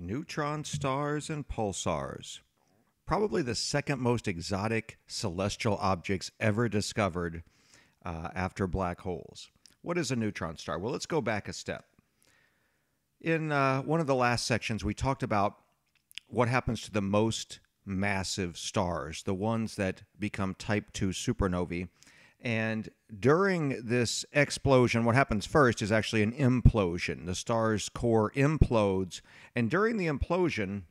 Neutron stars and pulsars. Probably the second most exotic celestial objects ever discovered after black holes. What is a neutron star? Well, let's go back a step. In one of the last sections, we talked about what happens to the most massive stars, the ones that become type 2 supernovae. And during this explosion, what happens first is actually an implosion. The star's core implodes, and during the implosion,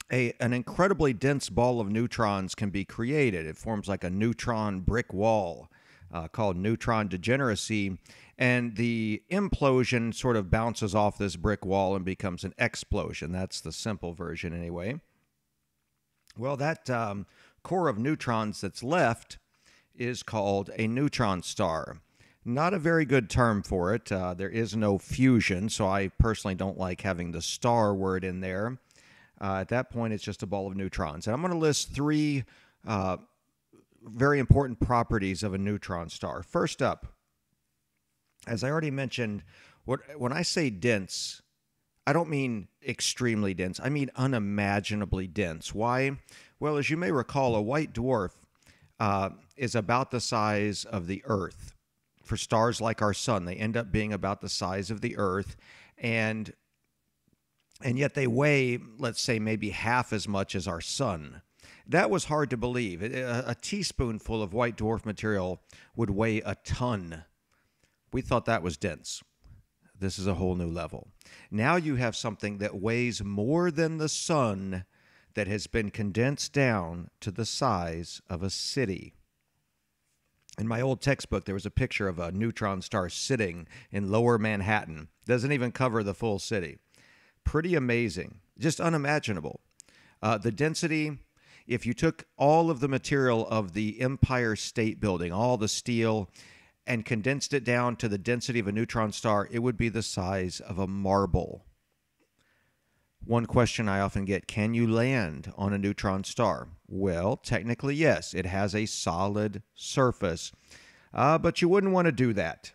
an incredibly dense ball of neutrons can be created. It forms like a neutron brick wall called neutron degeneracy, and the implosion sort of bounces off this brick wall and becomes an explosion. That's the simple version anyway. Well, that core of neutrons that's left is called a neutron star. Not a very good term for it. There is no fusion, so I personally don't like having the star word in there. At that point, it's just a ball of neutrons. And I'm going to list three very important properties of a neutron star. First up, as I already mentioned, when I say dense, I don't mean extremely dense. I mean unimaginably dense. Why? Well, as you may recall, a white dwarf is about the size of the Earth. For stars like our sun, they end up being about the size of the Earth, and yet they weigh, let's say, maybe half as much as our sun. That was hard to believe. A teaspoonful of white dwarf material would weigh a ton. We thought that was dense. This is a whole new level. Now you have something that weighs more than the sun that has been condensed down to the size of a city. In my old textbook, there was a picture of a neutron star sitting in lower Manhattan. Doesn't even cover the full city. Pretty amazing. Just unimaginable. The density, if you took all of the material of the Empire State Building, all the steel, and condensed it down to the density of a neutron star, it would be the size of a marble. One question I often get, can you land on a neutron star? Well, technically, yes. It has a solid surface, but you wouldn't want to do that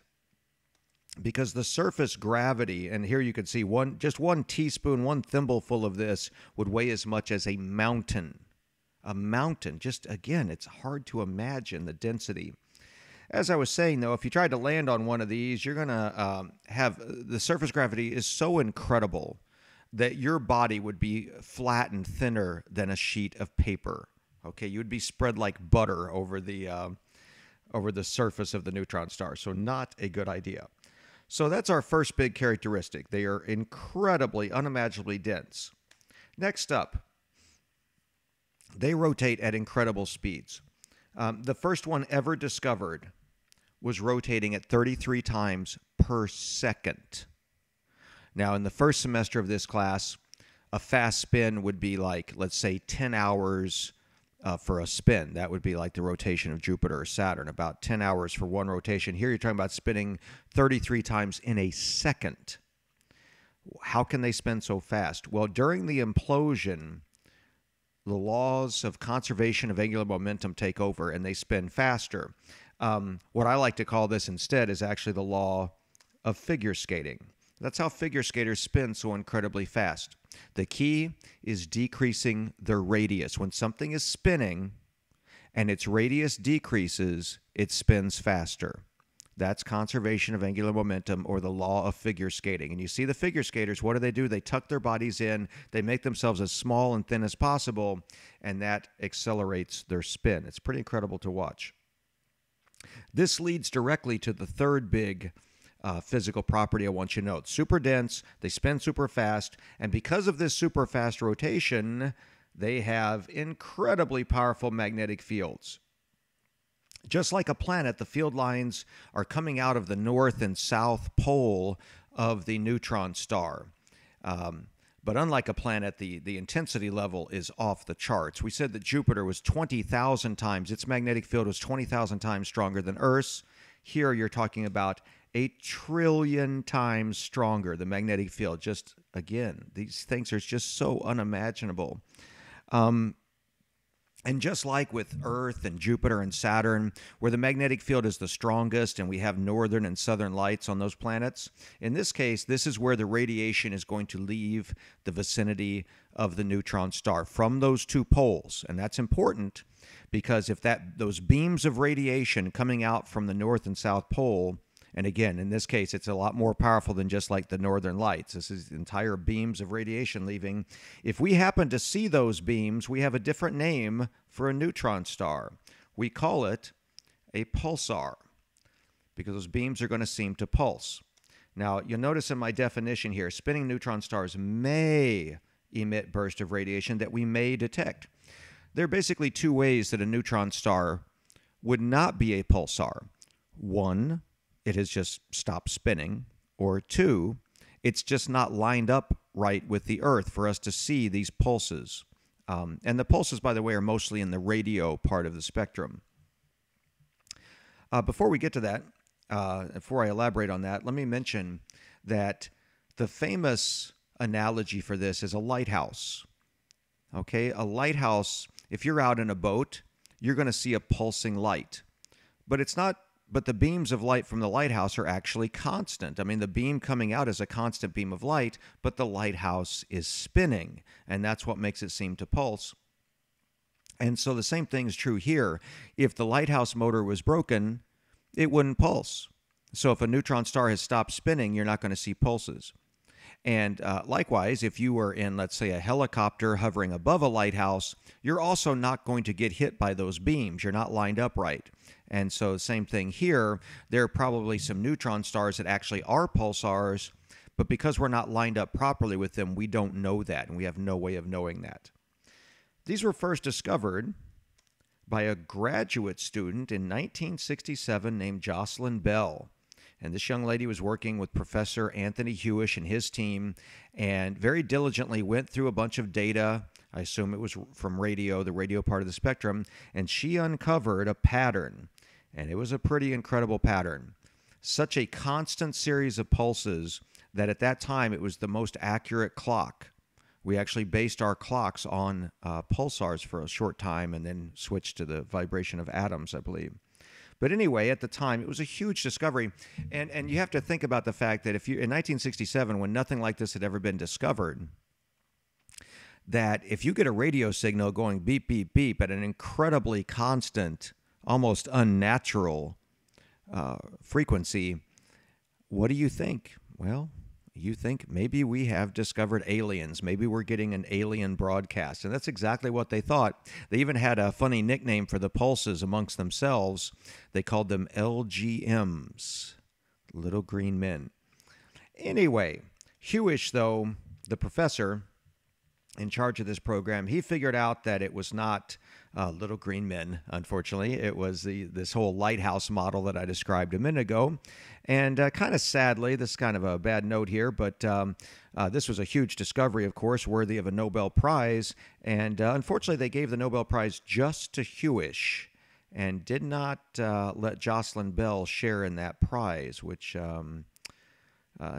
because the surface gravity, and here you can see just one teaspoon, one thimbleful of this would weigh as much as a mountain. A mountain. Just, again, it's hard to imagine the density. As I was saying, though, if you tried to land on one of these, you're going to have the surface gravity is so incredible that your body would be flattened thinner than a sheet of paper. Okay, you would be spread like butter over the surface of the neutron star. So not a good idea. So that's our first big characteristic. They are incredibly, unimaginably dense. Next up, they rotate at incredible speeds. The first one ever discovered was rotating at 33 times per second. Now, in the first semester of this class, a fast spin would be like, let's say, 10 hours for a spin. That would be like the rotation of Jupiter or Saturn, about 10 hours for one rotation. Here you're talking about spinning 33 times in a second. How can they spin so fast? Well, during the implosion, the laws of conservation of angular momentum take over, and they spin faster. What I like to call this instead is actually the law of figure skating. That's how figure skaters spin so incredibly fast. The key is decreasing their radius. When something is spinning and its radius decreases, it spins faster. That's conservation of angular momentum, or the law of figure skating. And you see the figure skaters, what do? They tuck their bodies in, they make themselves as small and thin as possible, and that accelerates their spin. It's pretty incredible to watch. This leads directly to the third big physical property I want you to note. Super dense, they spin super fast, and because of this super fast rotation, they have incredibly powerful magnetic fields. Just like a planet, the field lines are coming out of the north and south pole of the neutron star. But unlike a planet, the intensity level is off the charts. We said that Jupiter was 20,000 times, its magnetic field was 20,000 times stronger than Earth's. Here you're talking about 8 trillion times stronger, the magnetic field. Just, again, these things are just so unimaginable. And just like with Earth and Jupiter and Saturn, where the magnetic field is the strongest and we have northern and southern lights on those planets, in this case, this is where the radiation is going to leave the vicinity of the neutron star from those two poles. And that's important because if those beams of radiation coming out from the north and south pole, and again, in this case, it's a lot more powerful than just like the northern lights. This is entire beams of radiation leaving. If we happen to see those beams, we have a different name for a neutron star. We call it a pulsar because those beams are going to seem to pulse. Now, you'll notice in my definition here, spinning neutron stars may emit bursts of radiation that we may detect. There are basically two ways that a neutron star would not be a pulsar. One, it has just stopped spinning, or two, it's just not lined up right with the Earth for us to see these pulses. And the pulses, by the way, are mostly in the radio part of the spectrum. Before we get to that, before I elaborate on that, let me mention that the famous analogy for this is a lighthouse. Okay, a lighthouse, if you're out in a boat, you're going to see a pulsing light. But the beams of light from the lighthouse are actually constant. I mean, the beam coming out is a constant beam of light, but the lighthouse is spinning, and that's what makes it seem to pulse. And so the same thing is true here. If the lighthouse motor was broken, it wouldn't pulse. So if a neutron star has stopped spinning, you're not going to see pulses. And likewise, if you were in, let's say, a helicopter hovering above a lighthouse, you're also not going to get hit by those beams. You're not lined up right. And so same thing here. There are probably some neutron stars that actually are pulsars, but because we're not lined up properly with them, we don't know that, and we have no way of knowing that. These were first discovered by a graduate student in 1967 named Jocelyn Bell. And this young lady was working with Professor Anthony Hewish and his team and very diligently went through a bunch of data. I assume it was from radio, the radio part of the spectrum, and she uncovered a pattern. And it was a pretty incredible pattern. Such a constant series of pulses that at that time it was the most accurate clock. We actually based our clocks on pulsars for a short time and then switched to the vibration of atoms, I believe. But anyway, at the time, it was a huge discovery. And you have to think about the fact that if you in 1967, when nothing like this had ever been discovered, that if you get a radio signal going beep, beep, beep at an incredibly constant, almost unnatural frequency, what do you think? Well, you think maybe we have discovered aliens. Maybe we're getting an alien broadcast. And that's exactly what they thought. They even had a funny nickname for the pulses amongst themselves. They called them LGMs, little green men. Anyway, Hewish, though, the professor in charge of this program, he figured out that it was not little green men, unfortunately. It was this whole lighthouse model that I described a minute ago. And kind of sadly, this is kind of a bad note here, but this was a huge discovery, of course, worthy of a Nobel Prize. And unfortunately, they gave the Nobel Prize just to Hewish and did not let Jocelyn Bell share in that prize, which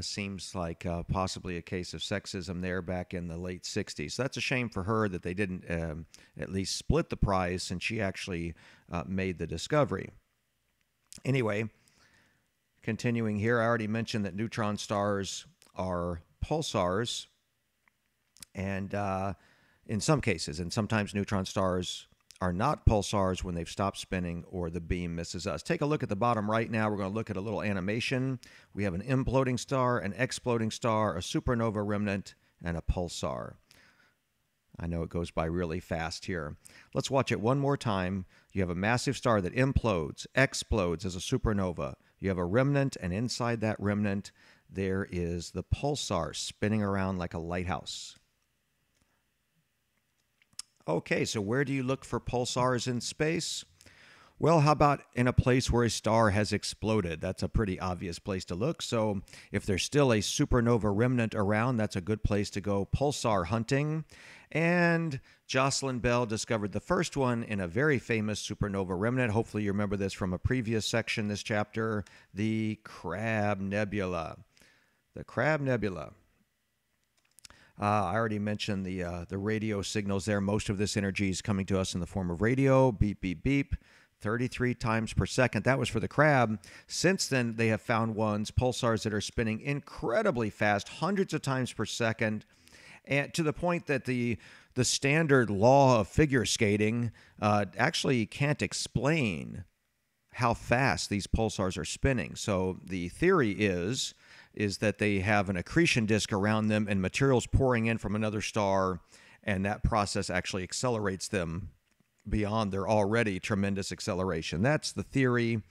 seems like possibly a case of sexism there back in the late 60s. So that's a shame for her that they didn't at least split the prize since she actually made the discovery. Anyway, continuing here, I already mentioned that neutron stars are pulsars, and in some cases, and sometimes neutron stars are not pulsars when they've stopped spinning or the beam misses us. Take a look at the bottom right now. We're going to look at a little animation. We have an imploding star, an exploding star, a supernova remnant, and a pulsar. I know it goes by really fast here. Let's watch it one more time. You have a massive star that implodes, explodes as a supernova. You have a remnant, and inside that remnant, there is the pulsar spinning around like a lighthouse. Okay, so where do you look for pulsars in space? Well, how about in a place where a star has exploded? That's a pretty obvious place to look. So if there's still a supernova remnant around, that's a good place to go pulsar hunting. And Jocelyn Bell discovered the first one in a very famous supernova remnant. Hopefully you remember this from a previous section, this chapter, the Crab Nebula. The Crab Nebula. I already mentioned the radio signals there. Most of this energy is coming to us in the form of radio. Beep, beep, beep. 33 times per second. That was for the crab. Since then, they have found ones, pulsars, that are spinning incredibly fast, hundreds of times per second, and to the point that the standard law of figure skating actually can't explain how fast these pulsars are spinning. So the theory is that they have an accretion disk around them and materials pouring in from another star, and that process actually accelerates them beyond their already tremendous acceleration. That's the theory,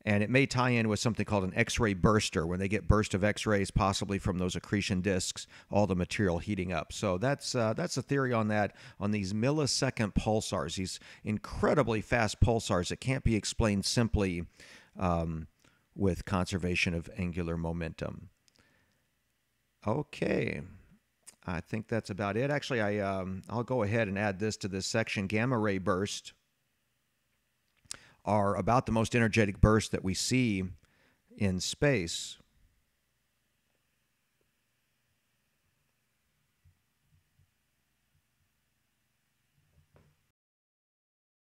and it may tie in with something called an X-ray burster, when they get burst of X-rays, possibly from those accretion disks, all the material heating up. So that's the theory on that, on these millisecond pulsars, these incredibly fast pulsars that can't be explained simply with conservation of angular momentum. Okay. I think that's about it. Actually, I'll go ahead and add this to this section. Gamma ray bursts are about the most energetic bursts that we see in space.